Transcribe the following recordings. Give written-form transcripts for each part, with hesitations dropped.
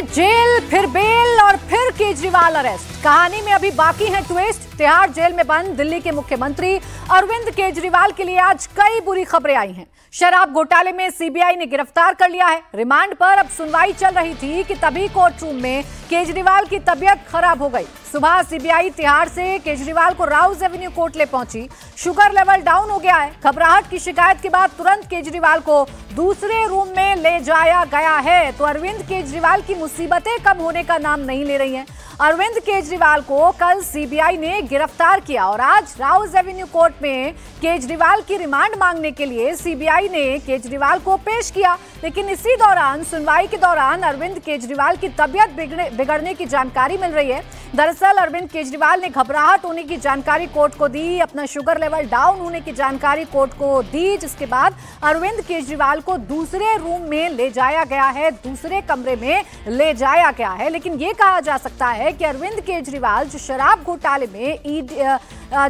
Jail, फिर bell और फिर केजरीवाल अरेस्ट। कहानी में अभी बाकी है ट्विस्ट। तिहाड़ जेल में बंद दिल्ली के मुख्यमंत्री अरविंद केजरीवाल के लिए आज कई बुरी खबरें आई हैं। शराब घोटाले में सीबीआई ने गिरफ्तार कर लिया है। रिमांड पर अब सुनवाई चल रही थी कि तभी कोर्ट रूम में केजरीवाल की तबीयत खराब हो गई। सुबह सीबीआई तिहाड़ से केजरीवाल को राउज एवेन्यू कोर्ट ले पहुंची। शुगर लेवल डाउन हो गया है। घबराहट की शिकायत के बाद तुरंत केजरीवाल को दूसरे रूम में ले जाया गया है। तो अरविंद केजरीवाल की मुसीबतें कम होने का नाम नहीं ले रही हैं। अरविंद केजरीवाल को कल सीबीआई ने गिरफ्तार किया और आज राउज एवेन्यू कोर्ट में केजरीवाल की रिमांड मांगने के लिए सीबीआई ने केजरीवाल को पेश किया। लेकिन इसी दौरान सुनवाई के दौरान अरविंद केजरीवाल की तबीयत बिगड़ने की जानकारी मिल रही है। दरअसल अरविंद केजरीवाल ने घबराहट होने की जानकारी कोर्ट को दी, अपना शुगर लेवल डाउन होने की जानकारी कोर्ट को दी, जिसके बाद अरविंद केजरीवाल को दूसरे रूम में ले जाया गया है, दूसरे कमरे में ले जाया गया है। लेकिन ये कहा जा सकता है कि अरविंद केजरीवाल जो शराब घोटाले में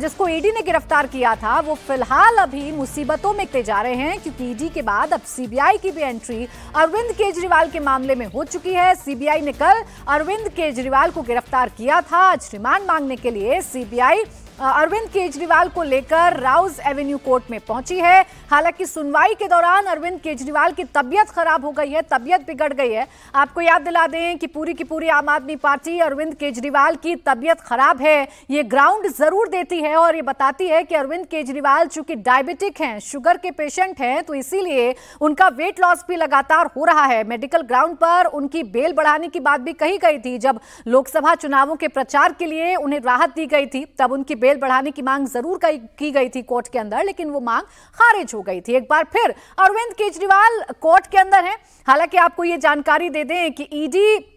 जिसको ईडी ने गिरफ्तार किया था, वो फिलहाल अभी मुसीबतों में ले जा रहे हैं, क्योंकि ईडी के बाद अब सीबीआई की भी एंट्री अरविंद केजरीवाल के मामले में हो चुकी है। सीबीआई ने कल अरविंद केजरीवाल को गिरफ्तार किया था। आज रिमांड मांगने के लिए सीबीआई अरविंद केजरीवाल को लेकर राउज एवेन्यू कोर्ट में पहुंची है। हालांकि सुनवाई के दौरान अरविंद केजरीवाल की तबीयत खराब हो गई है, तबीयत बिगड़ गई है। आपको याद दिला दें कि पूरी की पूरी आम आदमी पार्टी अरविंद केजरीवाल की तबीयत खराब है ये ग्राउंड जरूर देती है और ये बताती है कि अरविंद केजरीवाल चूंकि डायबिटिक हैं, शुगर के पेशेंट हैं, तो इसीलिए उनका वेट लॉस भी लगातार हो रहा है। मेडिकल ग्राउंड पर उनकी बेल बढ़ाने की बात भी कही गई थी। जब लोकसभा चुनावों के प्रचार के लिए उन्हें राहत दी गई थी, तब उनकी बेल बढ़ाने की मांग जरूर की गई थी कोर्ट के अंदर, लेकिन वो मांग खारिज हो गई थी। एक बार फिर अरविंद केजरीवाल कोर्ट के अंदर हैं। हालांकि आपको ये जानकारी दे दें कि ईडी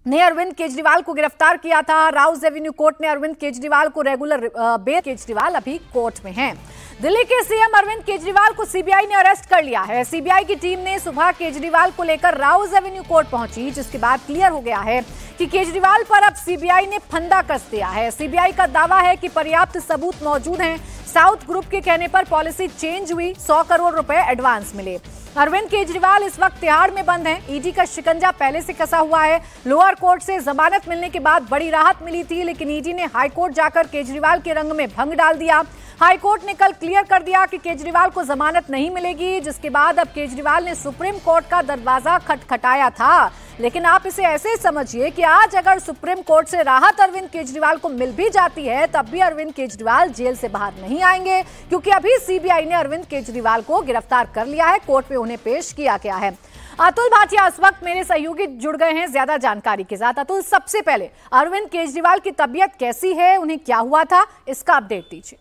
ने अरविंद केजरीवाल को गिरफ्तार किया था। राउज एवेन्यू कोर्ट ने अरविंद केजरीवाल को रेगुलर बेल। केजरीवाल अभी कोर्ट में हैं। दिल्ली के सीएम अरविंद केजरीवाल को सीबीआई ने अरेस्ट कर लिया है। सीबीआई की टीम ने सुबह केजरीवाल को लेकर राउज एवेन्यू कोर्ट पहुंची, जिसके बाद क्लियर हो गया है कि केजरीवाल पर अब सीबीआई ने फंदा कस दिया है। सीबीआई का दावा है कि पर्याप्त सबूत मौजूद हैं। साउथ ग्रुप के कहने पर पॉलिसी चेंज हुई, 100 करोड़ रुपए एडवांस मिले। अरविंद केजरीवाल इस वक्त तिहाड़ में बंद हैं। ईडी का शिकंजा पहले से कसा हुआ है। लोअर कोर्ट से जमानत मिलने के बाद बड़ी राहत मिली थी, लेकिन ईडी ने हाईकोर्ट जाकर केजरीवाल के रंग में भंग डाल दिया। हाईकोर्ट ने कल क्लियर कर दिया कि केजरीवाल को जमानत नहीं मिलेगी, जिसके बाद अब केजरीवाल ने सुप्रीम कोर्ट का दरवाजा खटखटाया था। लेकिन आप इसे ऐसे समझिए कि आज अगर सुप्रीम कोर्ट से राहत अरविंद केजरीवाल को मिल भी जाती है, तब भी अरविंद केजरीवाल जेल से बाहर नहीं आएंगे, क्योंकि अभी सीबीआई ने अरविंद केजरीवाल को गिरफ्तार कर लिया है। कोर्ट में उन्हें पेश किया गया है। अतुल भाटिया इस वक्त मेरे सहयोगी जुड़ गए हैं ज्यादा जानकारी के साथ। अतुल, सबसे पहले अरविंद केजरीवाल की तबीयत कैसी है, उन्हें क्या हुआ था, इसका अपडेट दीजिए।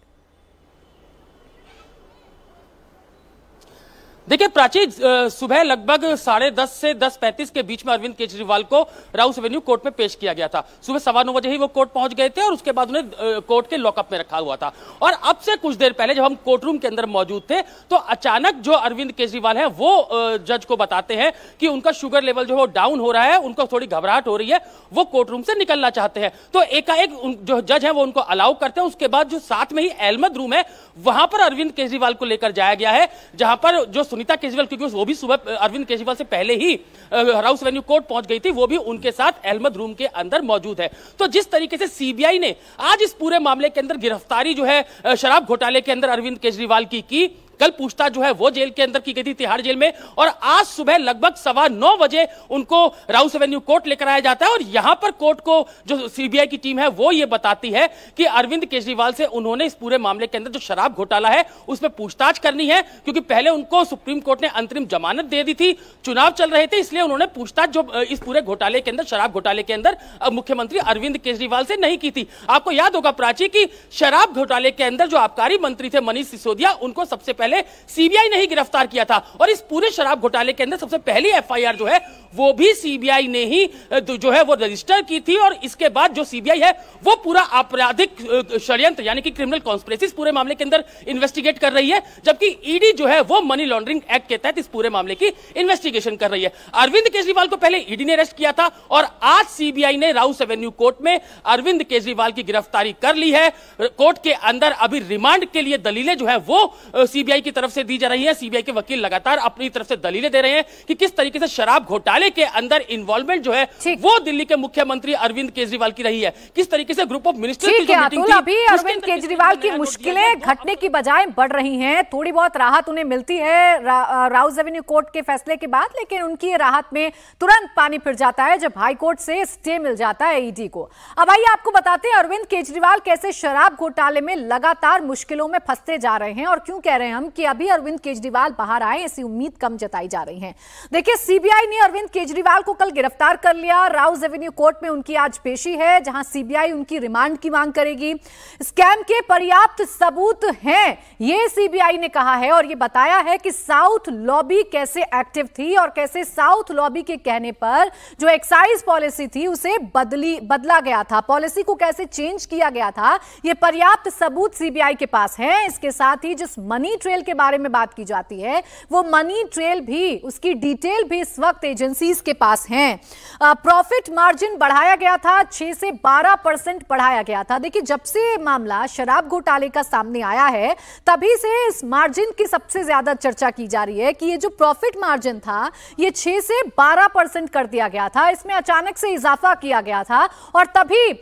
देखिए प्राची, सुबह लगभग 10:30 से 10:35 के बीच में अरविंद केजरीवाल को राउज एवेन्यू कोर्ट में पेश किया गया था। सुबह 9:15 बजे ही वो कोर्ट पहुंच गए थे और उसके बाद उन्हें कोर्ट के लॉकअप में रखा हुआ था। और अब से कुछ देर पहले जब हम कोर्ट रूम के अंदर मौजूद थे, तो अचानक जो अरविंद केजरीवाल है वो जज को बताते हैं कि उनका शुगर लेवल जो है डाउन हो रहा है, उनको थोड़ी घबराहट हो रही है, वो कोर्ट रूम से निकलना चाहते हैं। तो एकाएक जो जज है वो उनको अलाउ करते हैं। उसके बाद जो साथ में ही अहमद रूम है, वहां पर अरविंद केजरीवाल को लेकर जाया गया है, जहां पर जो सुनीता केजरीवाल, क्योंकि वो भी सुबह अरविंद केजरीवाल से पहले ही राउज एवेन्यू कोर्ट पहुंच गई थी, वो भी उनके साथ अहमद रूम के अंदर मौजूद है। तो जिस तरीके से सीबीआई ने आज इस पूरे मामले के अंदर गिरफ्तारी जो है शराब घोटाले के अंदर अरविंद केजरीवाल की कल पूछताछ जो है वो जेल के अंदर की गई थी, तिहाड़ जेल में, और आज सुबह लगभग 9:15 बजे उनको राउज एवेन्यू कोर्ट लेकर आया जाता है। और यहां पर कोर्ट को जो सीबीआई की टीम है वो ये बताती है कि अरविंद केजरीवाल से उन्होंने इस पूरे मामले के अंदर जो शराब घोटाला है उसमें पूछताछ करनी है, क्योंकि पहले उनको सुप्रीम कोर्ट ने अंतरिम जमानत दे दी थी, चुनाव चल रहे थे, इसलिए उन्होंने पूछताछ जो इस पूरे घोटाले के अंदर, शराब घोटाले के अंदर मुख्यमंत्री अरविंद केजरीवाल से नहीं की थी। आपको याद होगा प्राची की शराब घोटाले के अंदर जो आबकारी मंत्री थे मनीष सिसोदिया, उनको सबसे पहले सीबीआई ने ही गिरफ्तार किया था। और इस पूरे शराब घोटाले के अंदर सबसे पहली एफआईआर जो है वो भी सीबीआई ने ही जो है वो रजिस्टर की थी। और इसके बाद जो सीबीआई है वो पूरा आपराधिक षड्यंत्र यानी कि क्रिमिनल कॉन्स्पिरेसी पूरे मामले के अंदर इन्वेस्टिगेट कर रही है, जबकि ईडी जो है वो मनी लॉन्ड्रिंग एक्ट के तहत इस पूरे मामले की इन्वेस्टिगेशन कर रही है। अरविंद केजरीवाल को पहले ईडी ने अरेस्ट किया था और आज सीबीआई ने राउज एवेन्यू कोर्ट में अरविंद केजरीवाल की गिरफ्तारी कर ली है। कोर्ट के अंदर अभी रिमांड के लिए दलीलें जो है वो सीबीआई सीबीआई की तरफ से दी जा रही है। सीबीआई के वकील लगातार अपनी तरफ से दलीलें दे रहे हैं कि किस तरीके से शराब घोटाले के अंदर इन्वॉल्वमेंट जो है वो दिल्ली के मुख्यमंत्री अरविंद केजरीवाल की रही है, किस तरीके से ग्रुप ऑफ मिनिस्टर्स की जो मीटिंग थी, अभी अरविंद केजरीवाल की मुश्किलें घटने की बजाय बढ़ रही हैं। थोड़ी बहुत राहत उन्हें मिलती है राउस एवेन्यू कोर्ट के फैसले के बाद, लेकिन उनकी राहत में तुरंत पानी फिर जाता है जब हाई कोर्ट से स्टे मिल जाता है ईडी को। अब आइए आपको बताते हैं अरविंद केजरीवाल कैसे शराब घोटाले में लगातार मुश्किलों में फंसते जा रहे हैं और क्यों कह रहे हैं हम कि अभी अरविंद केजरीवाल बाहर आए, ऐसी उम्मीद कम जताई जा रही है। देखिए, सीबीआई ने अरविंद केजरीवाल को कल गिरफ्तार कर लिया। राउस एवेन्यू कोर्ट में उनकी आज पेशी है, जहां सीबीआई उनकी रिमांड की मांग करेगी। स्कैम के पर्याप्त सबूत हैं, ये सीबीआई ने कहा है और ये बताया है कि साउथ लॉबी कैसे एक्टिव थी और कैसे साउथ लॉबी के कहने पर जो एक्साइज पॉलिसी थी उसे बदला गया था, पॉलिसी को कैसे चेंज किया गया था, ये पर्याप्त सबूत सीबीआई के पास है। इसके साथ ही जिस मनी ट्रेल के बारे में बात की जाती है वो मनी ट्रेल भी, उसकी डिटेल भी इस वक्त एजेंसीज के पास है। प्रॉफिट मार्जिन बढ़ाया गया था, 6 से 12% बढ़ाया गया था। देखिए, जब से मामला शराब घोटाले का सामने आया है तभी से इस मार्जिन की सबसे ज्यादा चर्चा की जा रही है कि ये जो प्रॉफिट मार्जिन था ये 6 से 12% कर दिया गया था, इसमें अचानक से इजाफा किया गया था और तभी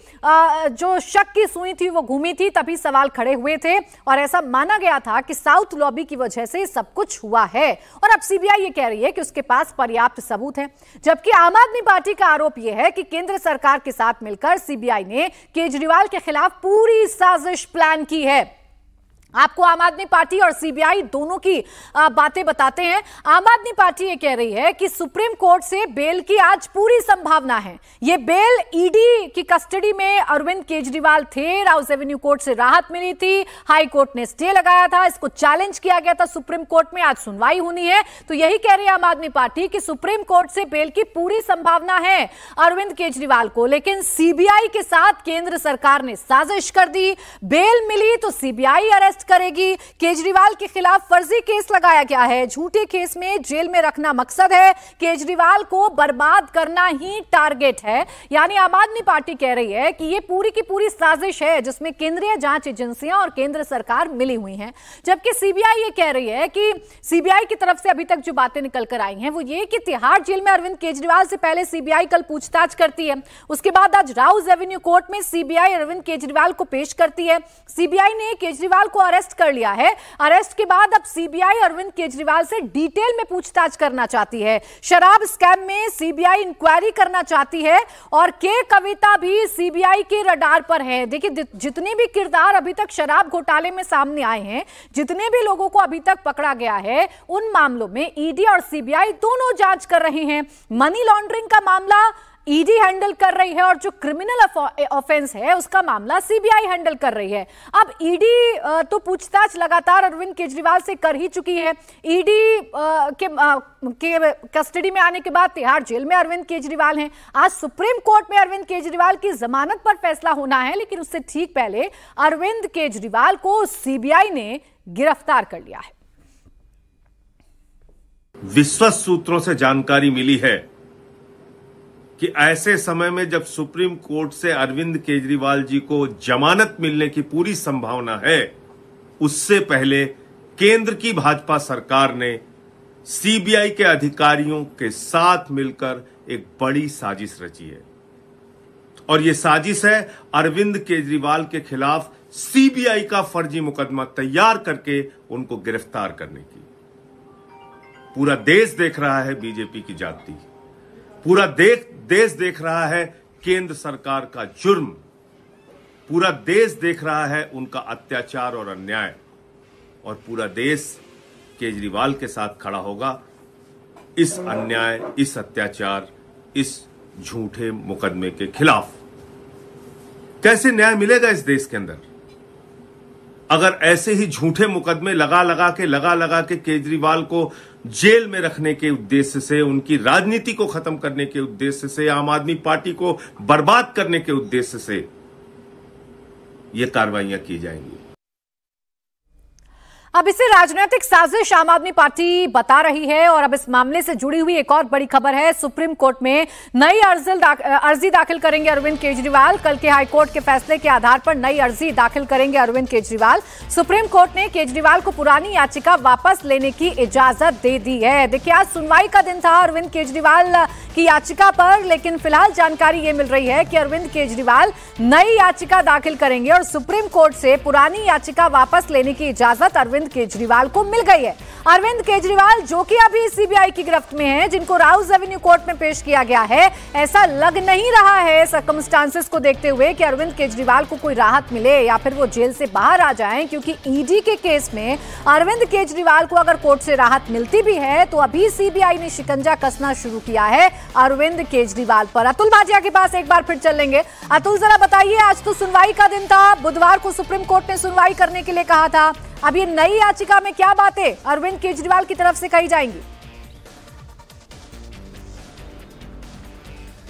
जो शक की सुई थी वो घूमी थी, तभी सवाल खड़े हुए थे और ऐसा माना गया था कि साउथ लॉबी की वजह से सब कुछ हुआ है। और अब सीबीआई ये कह रही है कि उसके पास पर्याप्त सबूत है, जबकि आम आदमी पार्टी का आरोप यह है कि केंद्र सरकार के साथ मिलकर सीबीआई ने केजरीवाल के खिलाफ पूरी साजिश प्लान की है। आपको आम आदमी पार्टी और सीबीआई दोनों की बातें बताते हैं। आम आदमी पार्टी ये कह रही है कि सुप्रीम कोर्ट से बेल की आज पूरी संभावना है। ये बेल ईडी की कस्टडी में अरविंद केजरीवाल थे, राउस एवेन्यू कोर्ट से राहत मिली थी, हाई कोर्ट ने स्टे लगाया था, इसको चैलेंज किया गया था सुप्रीम कोर्ट में, आज सुनवाई होनी है। तो यही कह रही है आम आदमी पार्टी कि सुप्रीम कोर्ट से बेल की पूरी संभावना है अरविंद केजरीवाल को, लेकिन सीबीआई के साथ केंद्र सरकार ने साजिश कर दी। बेल मिली तो सीबीआई अरेस्ट करेगी। केजरीवाल के खिलाफ फर्जी केस लगाया गया है, झूठे केस में जेल में रखना मकसद है, केजरीवाल को बर्बाद करना ही टारगेट है। यानी आम आदमी पार्टी कह रही है कि ये पूरी की पूरी साजिश है जिसमें केंद्रीय जांच एजेंसियां और केंद्र सरकार मिली हुई हैं। जबकि सीबीआई ये कह रही है कि सीबीआई की तरफ से अभी तक जो बातें निकल कर आई हैं वो ये कि तिहाड़ जेल में अरविंद केजरीवाल से पहले सीबीआई कल पूछताछ करती है, उसके बाद आज राउस एवेन्यू कोर्ट में सीबीआई अरविंद केजरीवाल को पेश करती है। सीबीआई ने केजरीवाल को अरेस्ट कर लिया है। अरेस्ट के बाद अब सीबीआई अरविंद केजरीवाल से डिटेल में पूछताछ करना चाहती है। शराब स्कैम में सीबीआई इंक्वायरी करना चाहती है और के कविता भी सीबीआई के रडार पर है। देखिए, जितने भी किरदार अभी तक शराब घोटाले में सामने आए हैं, जितने भी लोगों को अभी तक पकड़ा गया है, उन मामलों में ईडी और सीबीआई दोनों जांच कर रहे हैं। मनी लॉन्ड्रिंग का मामला ईडी हैंडल कर रही है और जो क्रिमिनल ऑफेंस है उसका मामला सीबीआई हैंडल कर रही है। अब ईडी तो पूछताछ लगातार अरविंद केजरीवाल से कर ही चुकी है। ईडी के कस्टडी में आने के बाद तिहाड़ जेल में अरविंद केजरीवाल हैं। आज सुप्रीम कोर्ट में अरविंद केजरीवाल की जमानत पर फैसला होना है, लेकिन उससे ठीक पहले अरविंद केजरीवाल को सीबीआई ने गिरफ्तार कर लिया है। विश्वस्त सूत्रों से जानकारी मिली है कि ऐसे समय में जब सुप्रीम कोर्ट से अरविंद केजरीवाल जी को जमानत मिलने की पूरी संभावना है, उससे पहले केंद्र की भाजपा सरकार ने सीबीआई के अधिकारियों के साथ मिलकर एक बड़ी साजिश रची है और यह साजिश है अरविंद केजरीवाल के खिलाफ सीबीआई का फर्जी मुकदमा तैयार करके उनको गिरफ्तार करने की। पूरा देश देख रहा है बीजेपी की जाति, पूरा देश देख रहा है केंद्र सरकार का जुर्म, पूरा देश देख रहा है उनका अत्याचार और अन्याय, और पूरा देश केजरीवाल के साथ खड़ा होगा इस अन्याय, इस अत्याचार, इस झूठे मुकदमे के खिलाफ। कैसे न्याय मिलेगा इस देश के अंदर अगर ऐसे ही झूठे मुकदमे लगा लगा के केजरीवाल को जेल में रखने के उद्देश्य से, उनकी राजनीति को खत्म करने के उद्देश्य से, आम आदमी पार्टी को बर्बाद करने के उद्देश्य से ये कार्रवाइयां की जाएंगी। अब इसे राजनीतिक साजिश आम आदमी पार्टी बता रही है और अब इस मामले से जुड़ी हुई एक और बड़ी खबर है। सुप्रीम कोर्ट में नई अर्जी दाखिल करेंगे अरविंद केजरीवाल। कल के हाईकोर्ट के फैसले के आधार पर नई अर्जी दाखिल करेंगे अरविंद केजरीवाल। सुप्रीम कोर्ट ने केजरीवाल को पुरानी याचिका वापस लेने की इजाजत दे दी है। देखिए, आज सुनवाई का दिन था अरविंद केजरीवाल की याचिका पर, लेकिन फिलहाल जानकारी ये मिल रही है कि अरविंद केजरीवाल नई याचिका दाखिल करेंगे और सुप्रीम कोर्ट से पुरानी याचिका वापस लेने की इजाजत अरविंद केजरीवाल को मिल गई है। अरविंद केजरीवाल जो कि अभी सीबीआई की गिरफ्त में हैं, जिनको राउस एवेन्यू कोर्ट में पेश किया गया है, ऐसा लग नहीं रहा है सर्कमस्टांसेस को देखते हुए कि अरविंद केजरीवाल को कोई राहत मिले या फिर वो जेल से बाहर आ जाएं, क्योंकि ईडी के केस में अरविंद केजरीवाल को अगर कोर्ट से राहत मिलती भी है तो अभी सीबीआई ने शिकंजा कसना शुरू किया है अरविंद केजरीवाल पर। अतुल भाटिया के पास एक बार फिर चलेंगे। अतुल, जरा बताइए, आज तो सुनवाई का दिन था, बुधवार को सुप्रीम कोर्ट ने सुनवाई करने के लिए कहा था। अब ये नई याचिका में क्या बातें अरविंद केजरीवाल की तरफ से कही जाएंगी?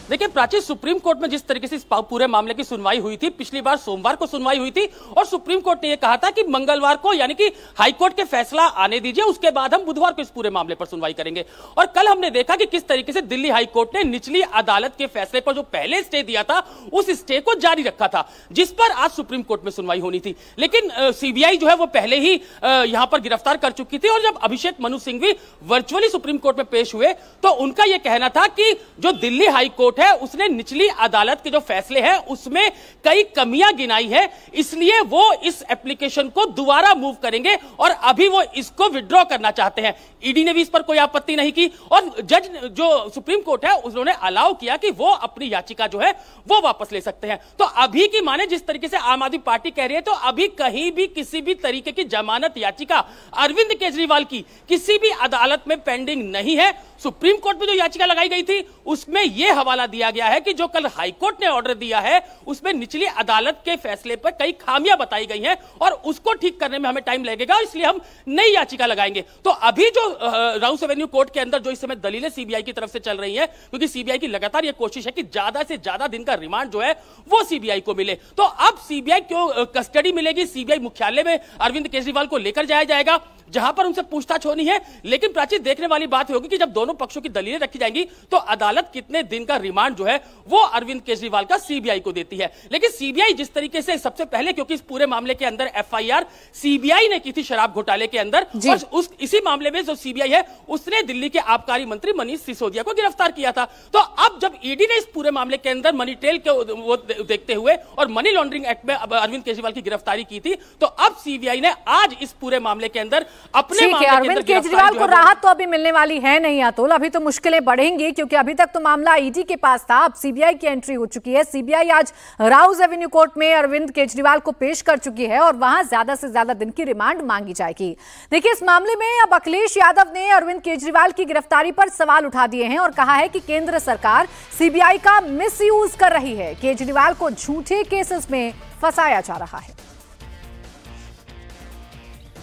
देखिए प्राची, सुप्रीम कोर्ट में जिस तरीके से इस पूरे मामले की सुनवाई हुई थी, पिछली बार सोमवार को सुनवाई हुई थी और सुप्रीम कोर्ट ने यह कहा था कि मंगलवार को यानी कि हाईकोर्ट के फैसला आने दीजिए, उसके बाद हम बुधवार को इस पूरे मामले पर सुनवाई करेंगे। और कल हमने देखा कि किस तरीके से दिल्ली हाईकोर्ट ने निचली अदालत के फैसले पर जो पहले स्टे दिया था उस स्टे को जारी रखा था, जिस पर आज सुप्रीम कोर्ट में सुनवाई होनी थी। लेकिन सीबीआई जो है वो पहले ही यहां पर गिरफ्तार कर चुकी थी और जब Abhishek Manu Singhvi virtually supreme court में पेश हुए तो उनका यह कहना था कि जो दिल्ली हाईकोर्ट है उसने निचली अदालत के जो फैसले हैं उसमें कई कमियां गिनाई है, इसलिए वो इस एप्लीकेशन को दोबारा मूव करेंगे और अभी वो इसको विड्रॉ करना चाहते हैं। ईडी ने भी इस पर कोई आपत्ति नहीं की और जज जो सुप्रीम कोर्ट है उन्होंने अलाउ किया कि वो अपनी याचिका जो है वो वापस ले सकते हैं। तो अभी की माने जिस तरीके से आम आदमी पार्टी कह रही है, तो अभी कहीं भी किसी भी तरीके की जमानत याचिका अरविंद केजरीवाल की किसी भी अदालत में पेंडिंग नहीं है। सुप्रीम कोर्ट में जो याचिका लगाई गई थी उसमें यह हवाला दिया गया है कि जो कल हाईकोर्ट ने ऑर्डर दिया है उसमें निचली अदालत के फैसले पर कई खामियां बताई गई हैं और उसको ठीक करने में हमें टाइम लगेगा, इसलिए हम नई याचिका लगाएंगे। तो अभी जो राउस एवेन्यू कोर्ट के अंदर जो इस समय दलीलें सीबीआई की तरफ से चल रही हैं, क्योंकि सीबीआई की लगातार यह कोशिश है कि ज्यादा से ज्यादा दिन का रिमांड जो है वो सीबीआई को मिले, तो अब सीबीआई क्यों कस्टडी मिलेगी, सीबीआई मुख्यालय में अरविंद केजरीवाल को लेकर जाया जाएगा जहां पर उनसे पूछताछ होनी है। लेकिन प्राची, देखने वाली बात होगी कि जब दोनों पक्षों की दलीलें रखी जाएंगी तो अदालत कितने दिन का रिमांड जो है वो अरविंद केजरीवाल का सीबीआई को देती है। लेकिन सीबीआई जिस तरीके से सबसे पहले, क्योंकि इस पूरे मामले के अंदर एफआईआर सीबीआई ने की थी शराब घोटाले के अंदर, और इसी मामले में जो सीबीआई है उसने दिल्ली के आबकारी मंत्री मनीष सिसोदिया को गिरफ्तार किया था। तो अब जब ईडी ने इस पूरे मामले के अंदर मनी टेल को वो देखते हुए और मनी लॉन्ड्रिंग एक्ट में अरविंद केजरीवाल की गिरफ्तारी की थी, तो अब सीबीआई ने आज इस पूरे मामले के अंदर अपने अरविंद केजरीवाल को राहत तो अभी मिलने वाली है नहीं अतुल, अभी तो मुश्किलें बढ़ेंगी, क्योंकि अभी तक तो मामला ईडी के पास था, अब सीबीआई की एंट्री हो चुकी है। सीबीआई आज राउस एवेन्यू कोर्ट में अरविंद केजरीवाल को पेश कर चुकी है और वहां ज्यादा से ज्यादा दिन की रिमांड मांगी जाएगी। देखिए, इस मामले में अब अखिलेश यादव ने अरविंद केजरीवाल की गिरफ्तारी पर सवाल उठा दिए हैं और कहा है कि केंद्र सरकार सीबीआई का मिसयूज कर रही है, केजरीवाल को झूठे केसेस में फंसाया जा रहा है।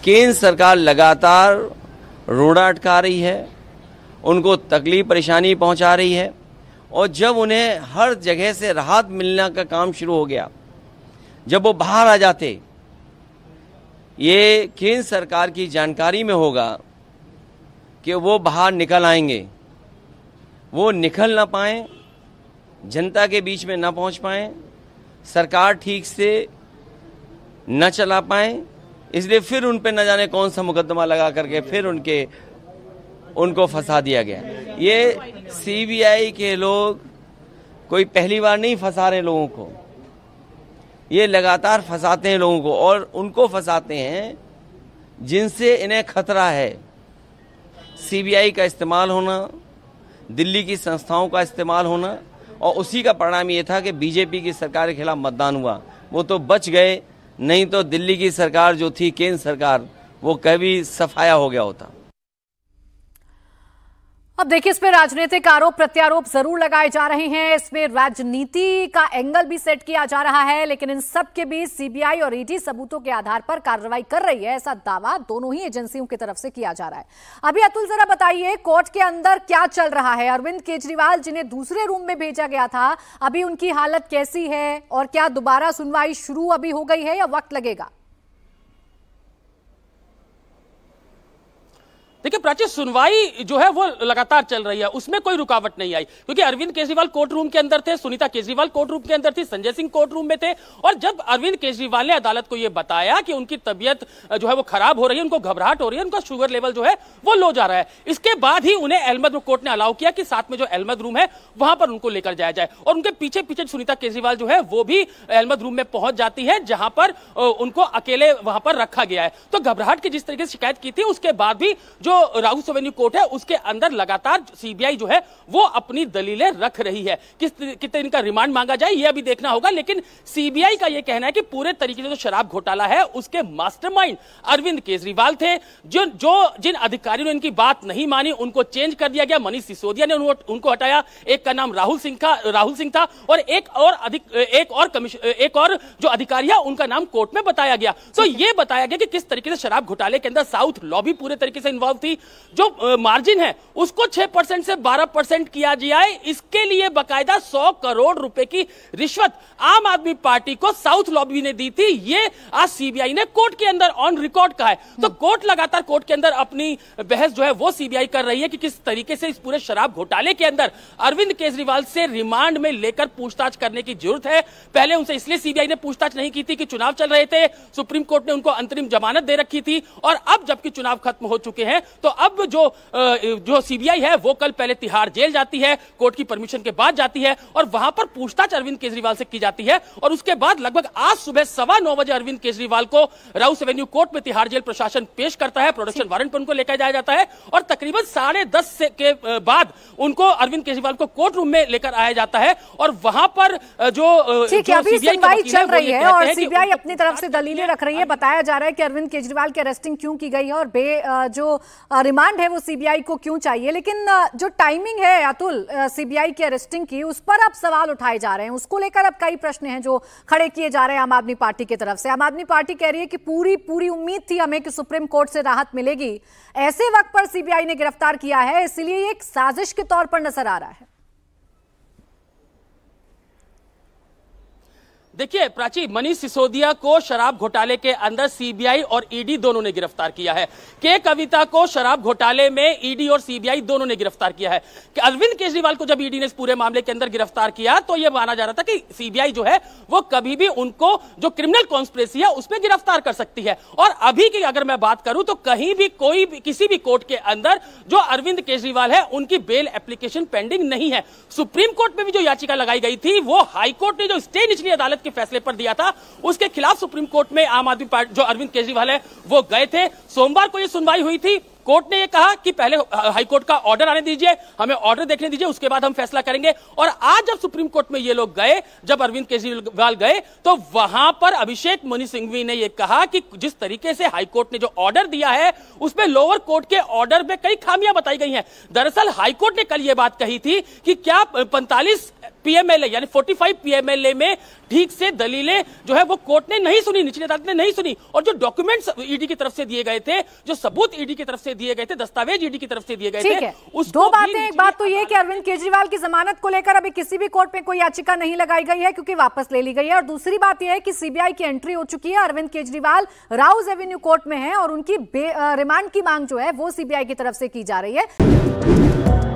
केंद्र सरकार लगातार रोड़ा अटका रही है, उनको तकलीफ परेशानी पहुंचा रही है और जब उन्हें हर जगह से राहत मिलने का काम शुरू हो गया, जब वो बाहर आ जाते, ये केंद्र सरकार की जानकारी में होगा कि वो बाहर निकल आएंगे, वो निकल ना पाएं, जनता के बीच में ना पहुंच पाएं, सरकार ठीक से न चला पाएं, इसलिए फिर उन पे न जाने कौन सा मुकदमा लगा करके फिर उनको फंसा दिया गया। ये सीबीआई के लोग कोई पहली बार नहीं फंसा रहे लोगों को, ये लगातार फंसाते हैं लोगों को और उनको फंसाते हैं जिनसे इन्हें खतरा है। सीबीआई का इस्तेमाल होना, दिल्ली की संस्थाओं का इस्तेमाल होना, और उसी का परिणाम ये था कि बीजेपी की सरकार के खिलाफ मतदान हुआ, वो तो बच गए, नहीं तो दिल्ली की सरकार जो थी, केंद्र सरकार, वो कभी सफाया हो गया होता। अब देखिए, इस पे राजनीतिक आरोप प्रत्यारोप जरूर लगाए जा रहे हैं, इसमें राजनीति का एंगल भी सेट किया जा रहा है, लेकिन इन सब के बीच सीबीआई और ईडी सबूतों के आधार पर कार्रवाई कर रही है, ऐसा दावा दोनों ही एजेंसियों की तरफ से किया जा रहा है। अभी अतुल, जरा बताइए, कोर्ट के अंदर क्या चल रहा है? अरविंद केजरीवाल जिन्हें दूसरे रूम में भेजा गया था, अभी उनकी हालत कैसी है और क्या दोबारा सुनवाई शुरू अभी हो गई है या वक्त लगेगा? देखिए प्राची, सुनवाई जो है वो लगातार चल रही है, उसमें कोई रुकावट नहीं आई, क्योंकि अरविंद केजरीवाल कोर्ट रूम के अंदर थे, सुनीता केजरीवाल कोर्ट रूम के अंदर थी, संजय सिंह कोर्ट रूम में थे। और जब अरविंद केजरीवाल ने अदालत को यह बताया कि उनकी तबीयत जो है वो खराब हो रही है, उनको घबराहट हो रही है, उनका शुगर लेवल जो है वो लो जा रहा है, इसके बाद ही उन्हें अहमद कोर्ट ने अलाउ किया कि साथ में जो अहमद रूम है वहां पर उनको लेकर जाया जाए। और उनके पीछे पीछे सुनीता केजरीवाल जो है वो भी अहमद रूम में पहुंच जाती है, जहां पर उनको अकेले वहां पर रखा गया है। तो घबराहट की जिस तरीके से शिकायत की थी, उसके बाद भी जो राउस एवेन्यू कोर्ट है उसके अंदर लगातार सीबीआई जो है वो अपनी दलीलें रख रही है। कितने दिन का रिमांड मांगा जाए ये अभी देखना होगा, लेकिन सीबीआई का यह कहना है कि पूरे तरीके से जो शराब घोटाला है उसके मास्टरमाइंड अरविंद केजरीवाल थे। जिन अधिकारियों ने इनकी बात नहीं मानी उनको चेंज कर दिया गया। मनीष सिसोदिया ने उनको हटाया, एक का नाम राहुल सिंह था और एक और जो अधिकारी है उनका नाम कोर्ट में बताया गया। तो यह बताया गया कि किस तरीके से शराब घोटाले के अंदर साउथ लॉबी पूरे तरीके से इन्वॉल्व थी। जो मार्जिन है उसको 6% से 12% किया जाए, इसके लिए बकायदा 100 करोड़ रुपए की रिश्वत आम आदमी पार्टी को साउथ लॉबी ने दी थी। ये आज सीबीआई ने कोर्ट के अंदर ऑन रिकॉर्ड कहा है। तो कोर्ट लगातार कोर्ट के अंदर अपनी बहस जो है वो सीबीआई कर रही है कि किस तरीके से इस पूरे शराब घोटाले के अंदर अरविंद केजरीवाल से रिमांड में लेकर पूछताछ करने की जरूरत है। पहले उनसे इसलिए सीबीआई ने पूछताछ नहीं की थी कि चुनाव चल रहे थे, सुप्रीम कोर्ट ने उनको अंतरिम जमानत दे रखी थी, और अब जबकि चुनाव खत्म हो चुके हैं तो अब जो सीबीआई है वो कल पहले तिहाड़ जेल जाती है, कोर्ट की परमिशन के बाद जाती है और वहां पर पूछताछ अरविंद केजरीवाल से की जाती है। और उसके बाद लगभग आज सुबह 9:15 बजे अरविंद केजरीवाल को राउस एवेन्यू कोर्ट में तिहाड़ जेल प्रशासन पेश करता है, प्रोडक्शन वारंट पर उनको लेकर जाया जाता है और तकरीबन 10:30 के बाद उनको अरविंद केजरीवाल को कोर्ट रूम में लेकर आया जाता है। और वहां पर जो सुनवाई चल रही है और सीबीआई अपनी तरफ से दलीलें रख रही है। बताया जा रहा है कि अरविंद केजरीवाल की अरेस्टिंग क्यों की गई है और जो रिमांड है वो सीबीआई को क्यों चाहिए, लेकिन जो टाइमिंग है अतुल सीबीआई की अरेस्टिंग की, उस पर अब सवाल उठाए जा रहे हैं। उसको लेकर अब कई प्रश्न हैं जो खड़े किए जा रहे हैं आम आदमी पार्टी की तरफ से। आम आदमी पार्टी कह रही है कि पूरी उम्मीद थी हमें कि सुप्रीम कोर्ट से राहत मिलेगी, ऐसे वक्त पर सीबीआई ने गिरफ्तार किया है, इसलिए एक साजिश के तौर पर नजर आ रहा है। देखिए प्राची, मनीष सिसोदिया को शराब घोटाले के अंदर सीबीआई और ईडी दोनों ने गिरफ्तार किया है। के कविता को शराब घोटाले में ईडी और सीबीआई दोनों ने गिरफ्तार किया है। कि अरविंद केजरीवाल को जब ईडी ने इस पूरे मामले के अंदर गिरफ्तार किया तो यह माना जा रहा था कि सीबीआई जो है वो कभी भी उनको जो क्रिमिनल कॉन्स्पिरेसी है उसमें गिरफ्तार कर सकती है। और अभी की अगर मैं बात करूं तो कहीं भी किसी भी कोर्ट के अंदर जो अरविंद केजरीवाल है उनकी बेल एप्लीकेशन पेंडिंग नहीं है। सुप्रीम कोर्ट में भी जो याचिका लगाई गई थी वो हाईकोर्ट ने जो स्टे निचली अदालत फैसले पर दिया था उसके खिलाफ सुप्रीम कोर्ट में आम आदमी पार्टी जो अरविंद केजरीवाल है वो गए थे। सोमवार को यह सुनवाई हुई थी। कोर्ट ने यह कहा कि पहले हाईकोर्ट का ऑर्डर आने दीजिए, हमें ऑर्डर देखने दीजिए, उसके बाद हम फैसला करेंगे। और आज जब सुप्रीम कोर्ट में ये लोग गए, जब अरविंद केजरीवाल गए, तो वहां पर अभिषेक मनु सिंघवी ने यह कहा कि जिस तरीके से हाईकोर्ट ने जो ऑर्डर दिया है उसमें लोअर कोर्ट के ऑर्डर में कई खामियां बताई गई हैं। दरअसल हाईकोर्ट ने कल यह बात कही थी कि क्या 45 पीएमएलए यानी 45 पीएमएलए में ठीक से दलीलें जो है वो कोर्ट ने नहीं सुनी, निचली अदालत ने नहीं सुनी। और जो डॉक्यूमेंट्स ईडी की तरफ से दिए गए थे, जो सबूत ईडी की तरफ से दिए गए थे, दस्तावेज ईडी की तरफ से दिए गए थे, दो बातें। एक बात तो ये कि अरविंद केजरीवाल की जमानत को लेकर अभी किसी भी कोर्ट में कोई याचिका नहीं लगाई गई है क्योंकि वापस ले ली गई है। और दूसरी बात यह है कि सीबीआई की एंट्री हो चुकी है, Arvind Kejriwal Rouse Avenue court में है और उनकी रिमांड की मांग जो है वो सीबीआई की तरफ से की जा रही है।